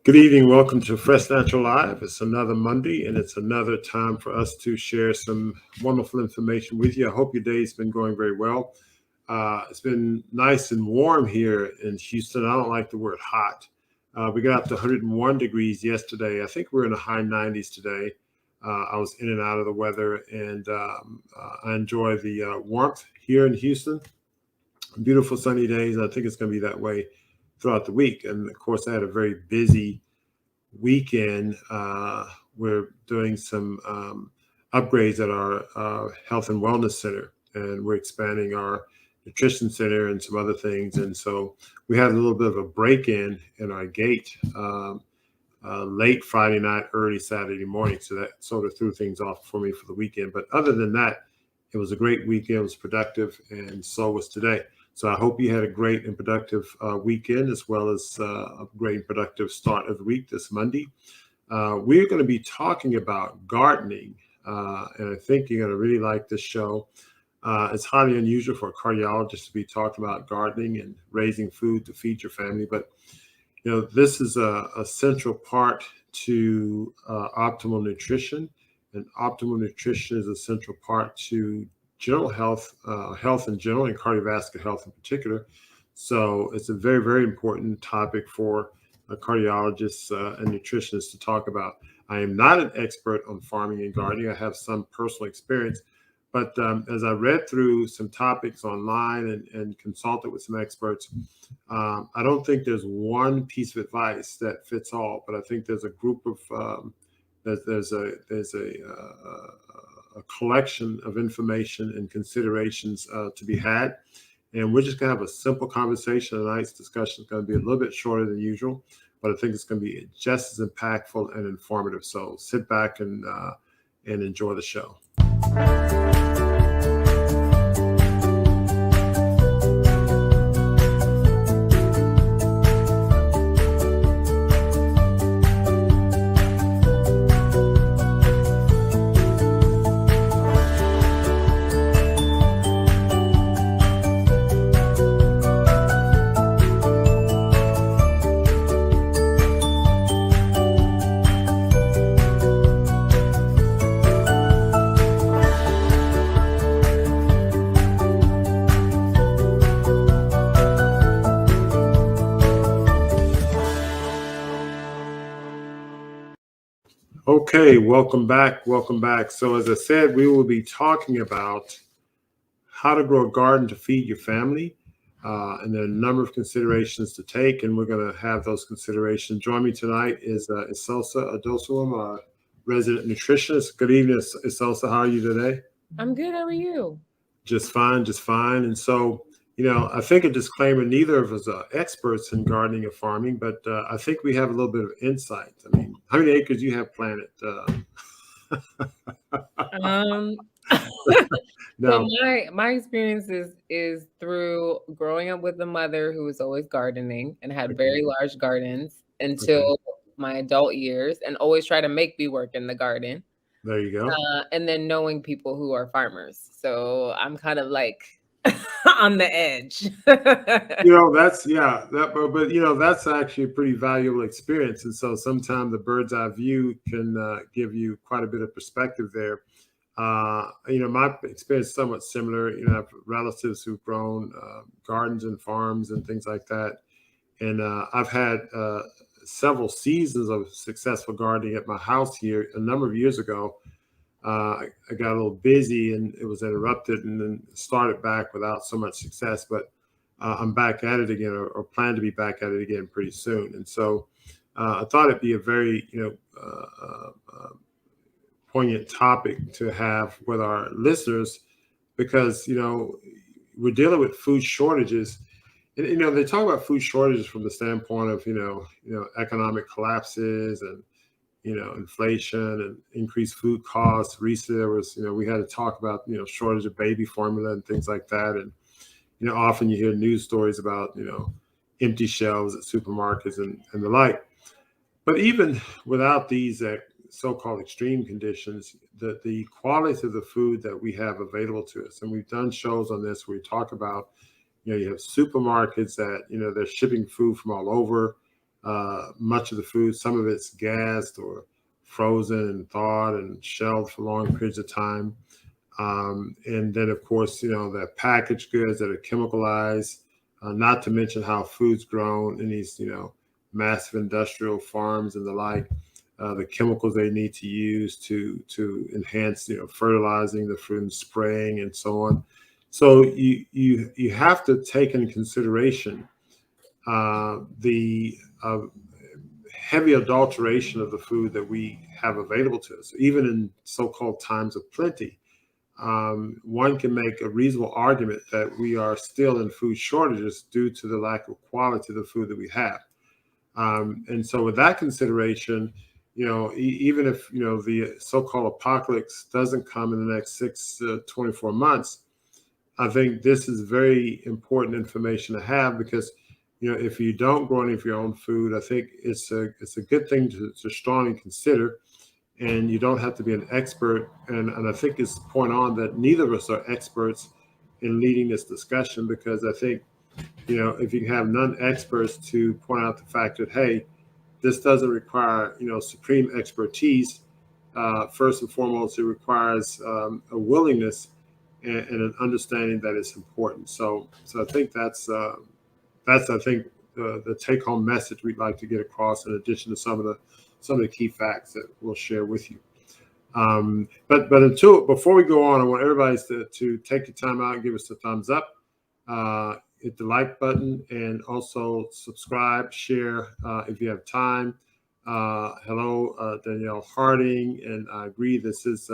Good evening. Welcome to Fresh Natural Live. It's another Monday, and it's another time for us to share some wonderful information with you. I hope your day's been going very well. It's been nice and warm here in Houston. I don't like the word hot. We got up to 101 degrees yesterday. I think we're in the high 90s today. I was in and out of the weather, and I enjoy the warmth here in Houston. Beautiful sunny days. I think it's going to be that way throughout the week. And of course, I had a very busy weekend. We're doing some upgrades at our health and wellness center, and we're expanding our nutrition center and some other things. And so we had a little bit of a break in our gate late Friday night, early Saturday morning. So that sort of threw things off for me for the weekend. But other than that, it was a great weekend. It was productive, and so was today. So I hope you had a great and productive weekend, as well as a great and productive start of the week this Monday. We're going to be talking about gardening, and I think you're going to really like this show. It's highly unusual for a cardiologist to be talking about gardening and raising food to feed your family, but this is a central part to optimal nutrition, and optimal nutrition is a central part to general health, health in general, and cardiovascular health in particular. So it's a very, very important topic for cardiologists and nutritionists to talk about. I am not an expert on farming and gardening. I have some personal experience, but as I read through some topics online and consulted with some experts, I don't think there's one piece of advice that fits all, but I think there's a group of there's a collection of information and considerations to be had. And we're just going to have a simple conversation. Tonight's discussion is going to be a little bit shorter than usual, but I think it's going to be just as impactful and informative. So sit back and enjoy the show. Okay, welcome back. Welcome back. So as I said, we will be talking about how to grow a garden to feed your family. And there are a number of considerations to take, and we're going to have those considerations. Join me tonight is Iselsa Adosum, resident nutritionist. Good evening, Iselsa. How are you today? I'm good. How are you? Just fine, just fine. And so, I think a disclaimer, neither of us are experts in gardening or farming, but I think we have a little bit of insight. I mean, how many acres do you have planted? Um, No. so my experience is through growing up with a mother who was always gardening and had very large gardens until my adult years, and always try to make me work in the garden. There you go. And then knowing people who are farmers, so I'm kind of like on the edge. That's that's actually a pretty valuable experience. And so sometimes the bird's eye view can give you quite a bit of perspective there. My experience is somewhat similar. I have relatives who've grown gardens and farms and things like that. And I've had several seasons of successful gardening at my house here a number of years ago. I got a little busy and it was interrupted, and then started back without so much success. But I'm back at it again, or plan to be back at it again pretty soon. And so I thought it'd be a very poignant topic to have with our listeners, because we're dealing with food shortages. And they talk about food shortages from the standpoint of economic collapses and inflation and increased food costs. Recently, there was we had to talk about shortage of baby formula and things like that. And often you hear news stories about empty shelves at supermarkets and the like. But even without these so-called extreme conditions, the quality of the food that we have available to us, and we've done shows on this where we talk about you have supermarkets that they're shipping food from all over. much of the food. Some of it's gassed or frozen and thawed and shelved for long periods of time. And then, of course, the packaged goods that are chemicalized, not to mention how food's grown in these, massive industrial farms and the like, the chemicals they need to use to enhance, fertilizing the fruit and spraying and so on. So you have to take into consideration the heavy adulteration of the food that we have available to us, even in so-called times of plenty. One can make a reasonable argument that we are still in food shortages due to the lack of quality of the food that we have. And so with that consideration, even if, the so-called apocalypse doesn't come in the next 6 to 24 months, I think this is very important information to have because, if you don't grow any of your own food, I think it's a good thing to strongly consider. And you don't have to be an expert. And I think it's point on that neither of us are experts in leading this discussion because I think, if you have non-experts to point out the fact that, hey, this doesn't require, supreme expertise. First and foremost, it requires a willingness and an understanding that it's important. So I think that's I think the take-home message we'd like to get across, in addition to some of the key facts that we'll share with you. But before we go on, I want everybody to take your time out and give us a thumbs up, hit the like button, and also subscribe, share if you have time. Hello, Danielle Harding, and I agree this is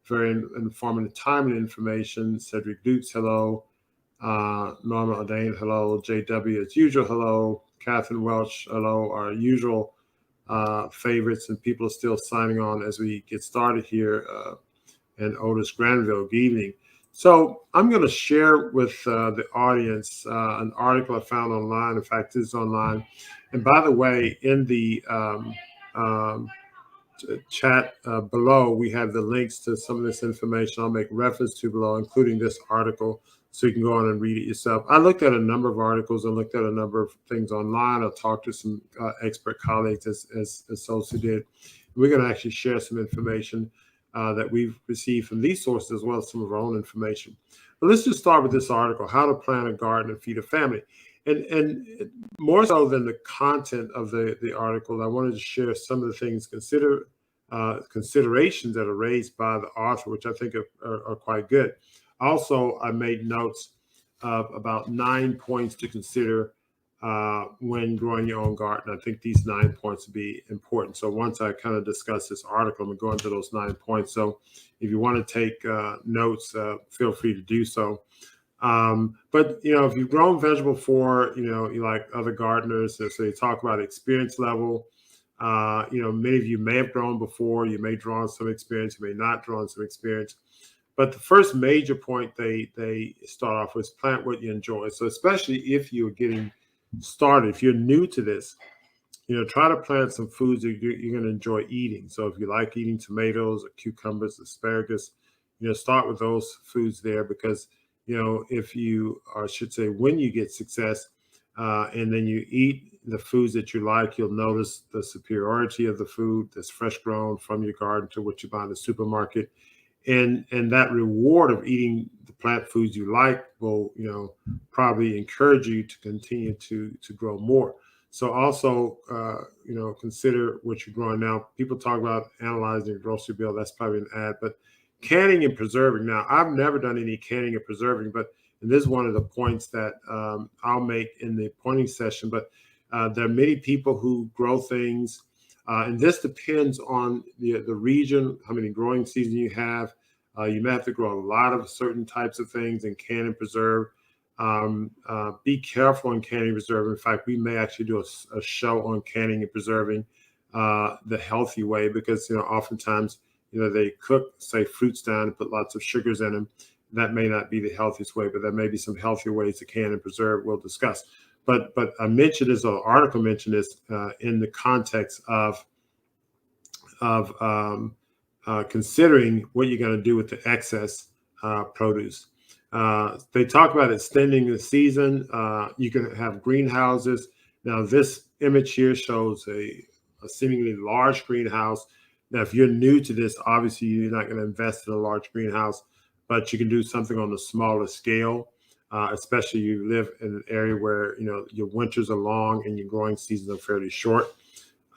very informative, timely information. Cedric Dukes, hello. Norma O'Dane, hello. JW, as usual, hello. Catherine Welch, hello. Our usual favorites, and people are still signing on as we get started here. And Otis Granville, good evening. So I'm going to share with the audience an article I found online. In fact, it's online. And by the way, in the chat below, we have the links to some of this information I'll make reference to below, including this article, so you can go on and read it yourself. I looked at a number of articles. I looked at a number of things online. I talked to some expert colleagues as those who did. We're going to actually share some information that we've received from these sources, as well as some of our own information. But let's just start with this article, How to Plant a Garden and Feed a Family. And more so than the content of the article, I wanted to share some of the things, considerations that are raised by the author, which I think are quite good. Also, I made notes of about 9 points to consider when growing your own garden. I think these 9 points would be important. So once I kind of discuss this article, I'm going to go into those 9 points. So if you want to take notes, feel free to do so. But, if you've grown vegetable before, you like other gardeners, so you talk about experience level. Many of you may have grown before, you may draw on some experience, you may not draw on some experience. But the first major point they start off with is plant what you enjoy. So especially if you're getting started, if you're new to this, try to plant some foods that you're going to enjoy eating. So if you like eating tomatoes or cucumbers, asparagus, start with those foods there because, if you, or I should say, when you get success and then you eat the foods that you like, you'll notice the superiority of the food that's fresh grown from your garden to what you buy in the supermarket. And that reward of eating the plant foods you like will, probably encourage you to continue to grow more. So also, consider what you're growing now. People talk about analyzing your grocery bill. That's probably an ad, but canning and preserving. Now, I've never done any canning or preserving, and this is one of the points that I'll make in the pointing session. But there are many people who grow things. And this depends on the region, how many growing seasons you have. You may have to grow a lot of certain types of things and can and preserve. Be careful on canning and preserving. In fact, we may actually do a show on canning and preserving the healthy way because, oftentimes, they cook, say, fruits down and put lots of sugars in them. That may not be the healthiest way, but there may be some healthier ways to can and preserve we'll discuss. But I mentioned this, or the article mentioned this in the context of considering what you're going to do with the excess produce. They talk about extending the season. You can have greenhouses. Now, this image here shows a seemingly large greenhouse. Now, if you're new to this, obviously you're not going to invest in a large greenhouse, but you can do something on a smaller scale, especially you live in an area where your winters are long and your growing seasons are fairly short.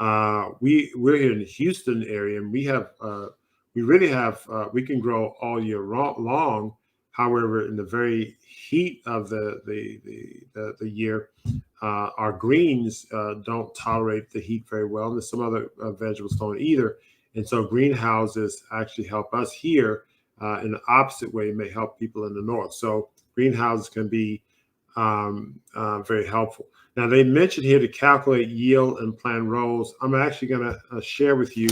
We're here in the Houston area, and we really have we can grow all year long. However, in the very heat of the year, our greens don't tolerate the heat very well, and some other vegetables don't either. And so greenhouses actually help us here in the opposite way, may help people in the north. So greenhouses can be very helpful. Now, they mentioned here to calculate yield and plan rows. I'm actually going to share with you,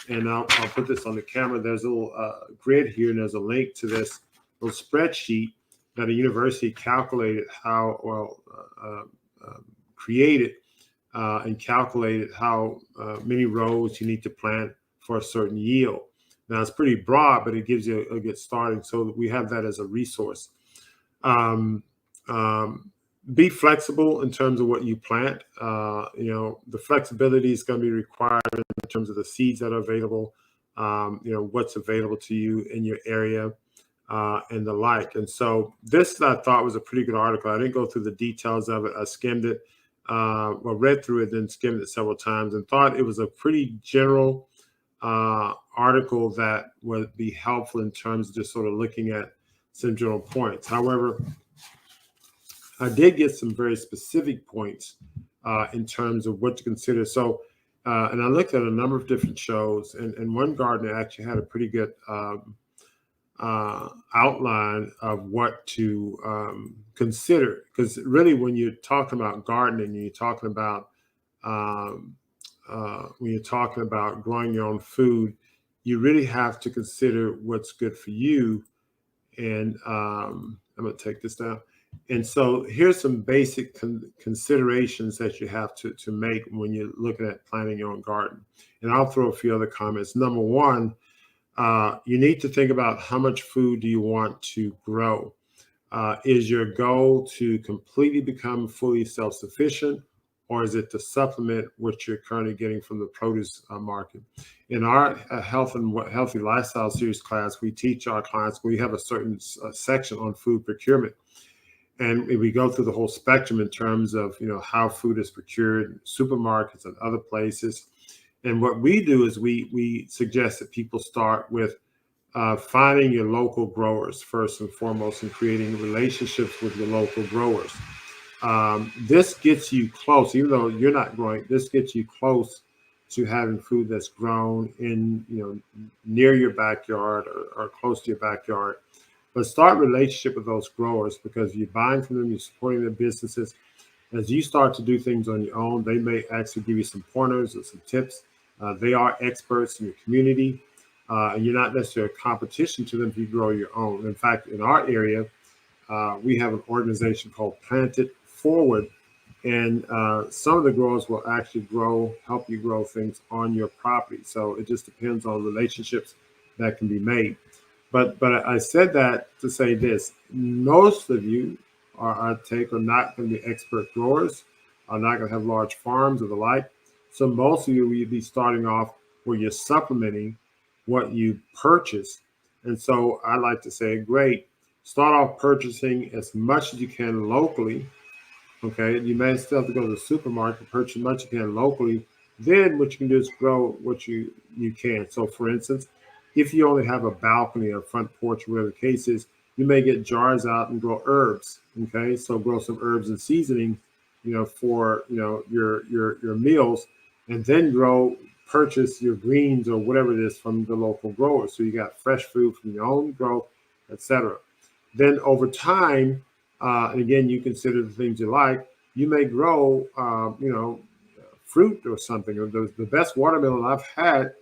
and I'll put this on the camera. There's a little grid here, and there's a link to this little spreadsheet that a university calculated created and calculated how many rows you need to plant for a certain yield. Now, it's pretty broad, but it gives you a good starting. So we have that as a resource. Be flexible in terms of what you plant. The flexibility is going to be required in terms of the seeds that are available, what's available to you in your area, and the like. And so this I thought was a pretty good article. I didn't go through the details of it. I skimmed it, read through it, then skimmed it several times, and thought it was a pretty general article that would be helpful in terms of just sort of looking at some general points. However, I did get some very specific points in terms of what to consider. So, and I looked at a number of different shows, and one gardener actually had a pretty good outline of what to consider. Because really, when you're talking about gardening, you're talking about growing your own food, you really have to consider what's good for you. And I'm going to take this down. And so here's some basic considerations that you have to make when you're looking at planting your own garden. And I'll throw a few other comments. Number one, you need to think about how much food do you want to grow. Is your goal to completely become fully self-sufficient, or is it to supplement what you're currently getting from the produce market? In our health and healthy lifestyle series class, we teach our clients, we have a certain section on food procurement. And we go through the whole spectrum in terms of, how food is procured in supermarkets and other places. And what we do is we suggest that people start with finding your local growers first and foremost, and creating relationships with your local growers. This gets you close, even though you're not growing, this gets you close to having food that's grown in, near your backyard or close to your backyard. But start relationship with those growers, because you're buying from them, you're supporting their businesses. As you start to do things on your own, they may actually give you some pointers or some tips. They are experts in your community, and you're not necessarily a competition to them if you grow your own. In fact, in our area, we have an organization called Plant It Forward, and some of the growers will actually help you grow things on your property. So it just depends on relationships that can be made. But I said that to say this: most of you are not going to be expert growers, are not going to have large farms or the like. So most of you will be starting off where you're supplementing what you purchase. And so I like to say, great, start off purchasing as much as you can locally. Okay, you may still have to go to the supermarket, purchase as much as you can locally. Then what you can do is grow what you can. So for instance, if you only have a balcony or front porch, whatever the case is, you may get jars out and grow herbs. Okay, so grow some herbs and seasoning, for your meals, and then purchase your greens or whatever it is from the local growers. So you got fresh food from your own growth, etc. Then over time, and again, you consider the things you like. You may grow, fruit or something. Or the best watermelon I've had,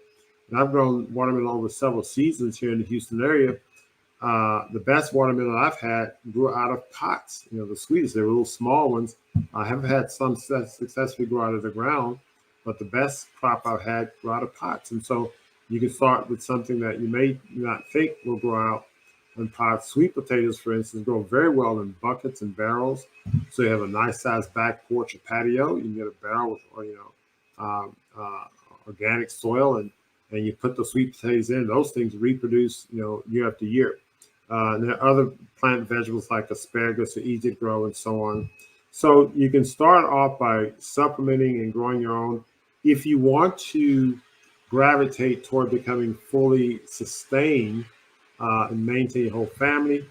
and I've grown watermelon over several seasons here in the Houston area. The best watermelon I've had grew out of pots. The sweetest, they were little small ones. I have had some successfully grow out of the ground, but the best crop I've had grew out of pots. And so you can start with something that you may not think will grow out, and pots. Sweet potatoes, for instance, grow very well in buckets and barrels. So you have a nice sized back porch or patio. You can get a barrel with, or, organic soil, and you put the sweet potatoes in. Those things reproduce, year after year. And there are other plant vegetables like asparagus are easy to grow and so on. So you can start off by supplementing and growing your own. If you want to gravitate toward becoming fully sustained and maintain your whole family,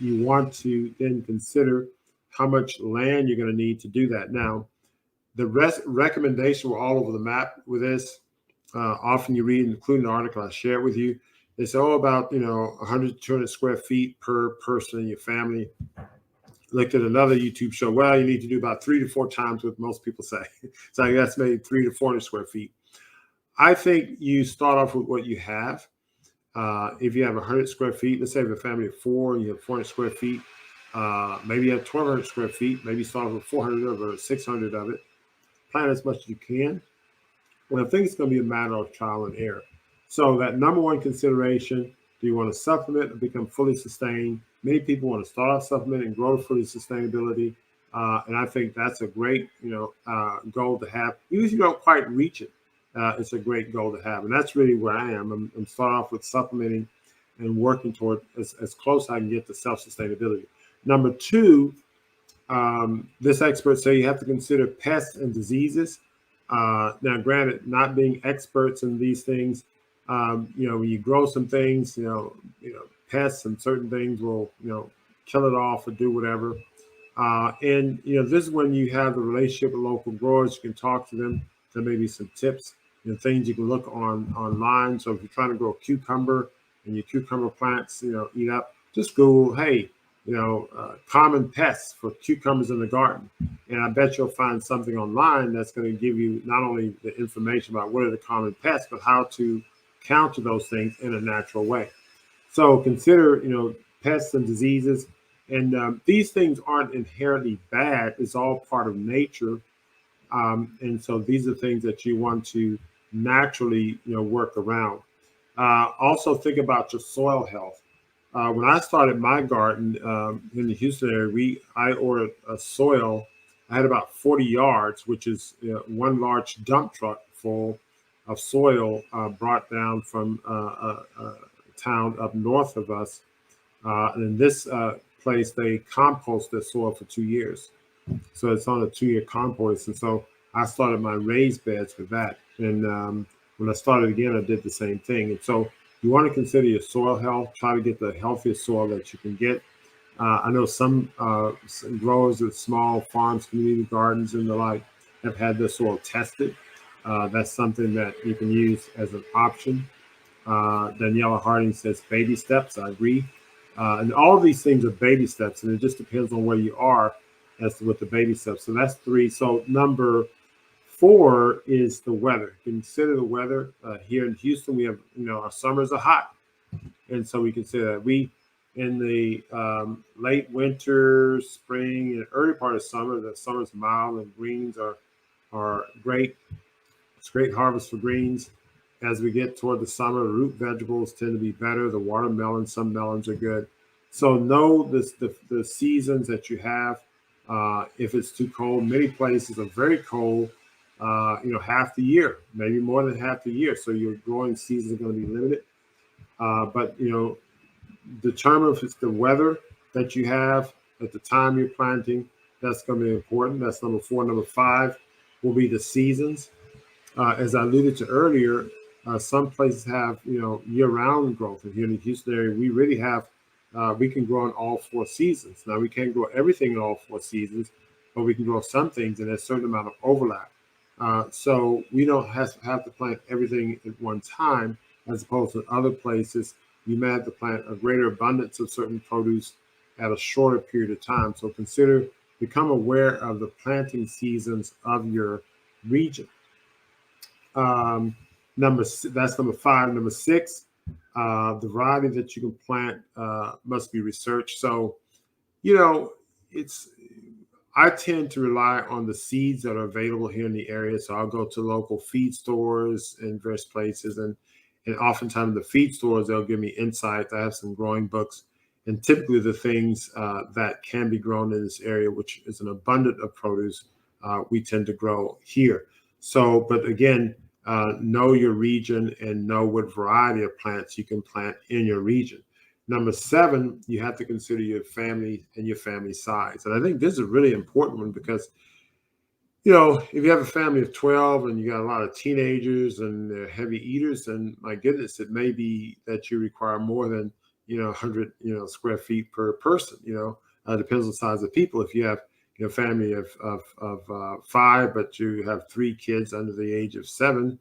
you want to then consider how much land you're going to need to do that. Now, the recommendation were all over the map with this. Often you read, including the article I shared with you, they say, about 100 to 200 square feet per person in your family. Looked at another YouTube show. Well, you need to do about 3 to 4 times what most people say. So that's maybe 3 to 400 square feet. I think you start off with what you have. If you have 100 square feet, let's say you have a family of 4 and you have 400 square feet, maybe you have 1,200 square feet, maybe start with 400 of it or 600 of it. Plant as much as you can. Well, I think it's going to be a matter of trial and error. So that number one consideration, do you want to supplement and become fully sustained? Many people want to start off supplement and grow fully sustainability. And I think that's a great, goal to have. Even if you don't quite reach it, it's a great goal to have. And that's really where I am. I'm starting off with supplementing and working toward as close as I can get to self-sustainability. Number two, this expert say you have to consider pests and diseases. Now, granted, not being experts in these things, when you grow some things, pests and certain things will, kill it off or do whatever. And this is when you have the relationship with local growers. You can talk to them. There may be some tips and things you can look online. So if you're trying to grow a cucumber and your cucumber plants, eat up, just Google, hey, common pests for cucumbers in the garden. And I bet you'll find something online that's going to give you not only the information about what are the common pests, but how to counter those things in a natural way. So consider, pests and diseases. And these things aren't inherently bad. It's all part of nature. And so these are things that you want to naturally, work around. Also think about your soil health. When I started my garden in the Houston area, I ordered a soil. I had about 40 yards, which is one large dump truck full of soil brought down from a town up north of us. And in this place, they compost their soil for 2 years. So it's on a 2-year compost. And so I started my raised beds with that. And when I started again, I did the same thing. And so you want to consider your soil health, try to get the healthiest soil that you can get. I know some growers with small farms, community gardens and the like have had their soil tested. That's something that you can use as an option. Daniela Harding says baby steps. I agree. And all of these things are baby steps, and it just depends on where you are as to what the baby steps. So that's 3. So number 4 is the weather. Consider the weather. Here in Houston, we have, our summers are hot. And so we consider that. We, in the late winter, spring, and early part of summer, the summer's mild and greens are great. It's great harvest for greens. As we get toward the summer, root vegetables tend to be better. The watermelon, some melons are good. So know the seasons that you have. If it's too cold, many places are very cold, half the year, maybe more than half the year. So your growing season is going to be limited. But determine if it's the weather that you have at the time you're planting. That's going to be important. That's number 4. Number 5 will be the seasons. As I alluded to earlier, some places have, year-round growth. And here in the Houston area, we really have, we can grow in all 4 seasons. Now, we can't grow everything in all 4 seasons, but we can grow some things, and there's a certain amount of overlap. So we don't have to plant everything at one time, as opposed to other places. You may have to plant a greater abundance of certain produce at a shorter period of time. So become aware of the planting seasons of your region. That's number 5. Number 6, the variety that you can plant must be researched. So, I tend to rely on the seeds that are available here in the area. So I'll go to local feed stores in various places, and And oftentimes the feed stores, they'll give me insights. I have some growing books. And typically the things that can be grown in this area, which is an abundant of produce, we tend to grow here. So, but again, know your region and know what variety of plants you can plant in your region. Number 7, you have to consider your family and your family size. And I think this is a really important one because, if you have a family of 12 and you got a lot of teenagers and they're heavy eaters, then my goodness, it may be that you require more than, 100, square feet per person, depends on the size of people. If you have, a family of 5, but you have 3 kids under the age of 7,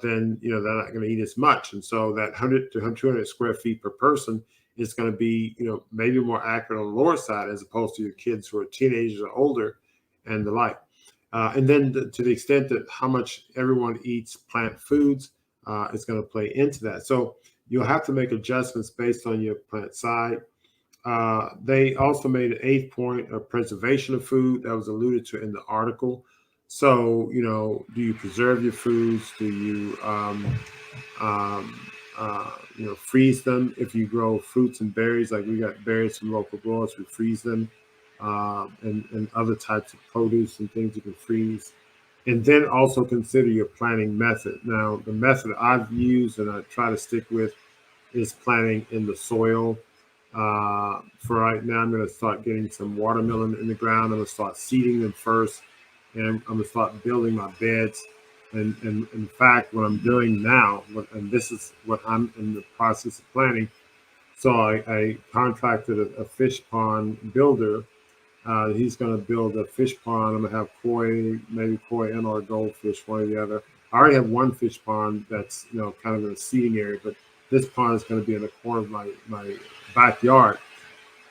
then, they're not going to eat as much. And so that 100 to 200 square feet per person is going to be, maybe more accurate on the lower side as opposed to your kids who are teenagers or older and the like. And then to the extent that how much everyone eats plant foods is going to play into that. So you'll have to make adjustments based on your plant side. They also made an 8th point of preservation of food that was alluded to in the article. So, do you preserve your foods? Do you, freeze them? If you grow fruits and berries, like we got berries from local growers, we freeze them. And other types of produce and things you can freeze. And then also consider your planting method. Now, the method I've used and I try to stick with is planting in the soil. For right now, I'm going to start getting some watermelon in the ground. I'm going to start seeding them first, and I'm going to start building my beds. And in fact, what I'm doing now, and this is what I'm in the process of planning. So I contracted a fish pond builder. He's going to build a fish pond. I'm going to have maybe koi and or goldfish, one or the other. I already have one fish pond that's, kind of in a seating area, but this pond is going to be in the corner of my backyard.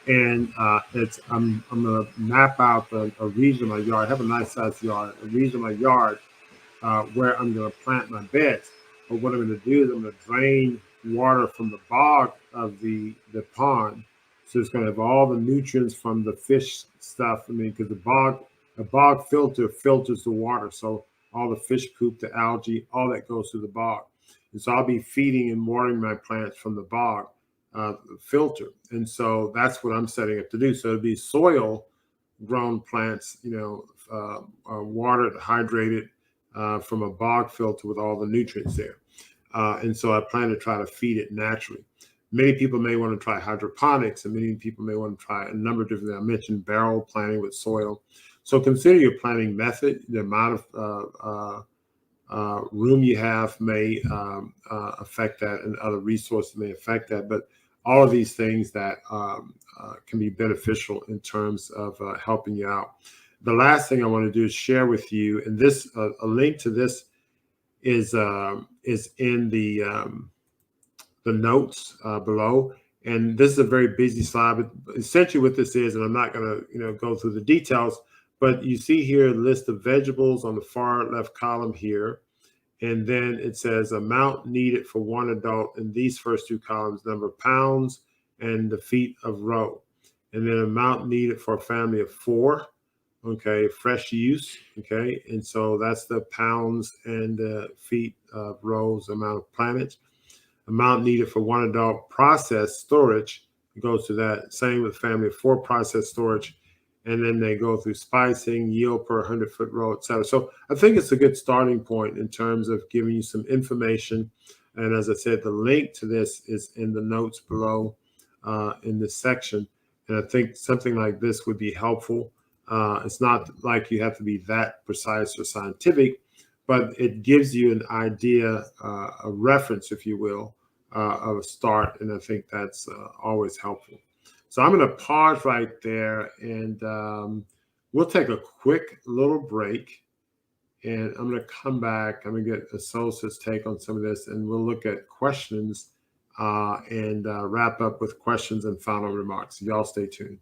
And I'm going to map out a region of my yard. I have a nice sized yard, a region of my yard where I'm going to plant my beds. But what I'm going to do is I'm going to drain water from the bog of the pond. So it's going to have all the nutrients from the fish stuff. I mean, because a bog filter filters the water. So all the fish poop, the algae, all that goes to the bog. And so I'll be feeding and watering my plants from the bog filter. And so that's what I'm setting up to do. So it'll be soil grown plants, watered, hydrated from a bog filter with all the nutrients there. And so I plan to try to feed it naturally. Many people may want to try hydroponics, and many people may want to try a number of different things. I mentioned barrel planting with soil. So consider your planting method. The amount of room you have may affect that, and other resources may affect that. But all of these things that can be beneficial in terms of helping you out. The last thing I want to do is share with you, and this a link to this is in the notes below. And this is a very busy slide, but essentially what this is, and I'm not going to go through the details, but you see here a list of vegetables on the far left column here. And then it says amount needed for one adult in these first 2 columns, number of pounds and the feet of row. And then amount needed for a family of 4, okay, fresh use, okay. And so that's the pounds and the feet of rows, amount of plantage. Amount needed for one adult processed storage goes to that. Same with family of 4 processed storage. And then they go through spicing, yield per 100-foot row, et cetera. So I think it's a good starting point in terms of giving you some information. And as I said, the link to this is in the notes below in this section. And I think something like this would be helpful. It's not like you have to be that precise or scientific, but it gives you an idea, a reference, if you will, of a start. And I think that's always helpful. So I'm going to pause right there, and we'll take a quick little break. And I'm going to come back. I'm going to get Asosa's take on some of this, and we'll look at questions and wrap up with questions and final remarks. Y'all stay tuned.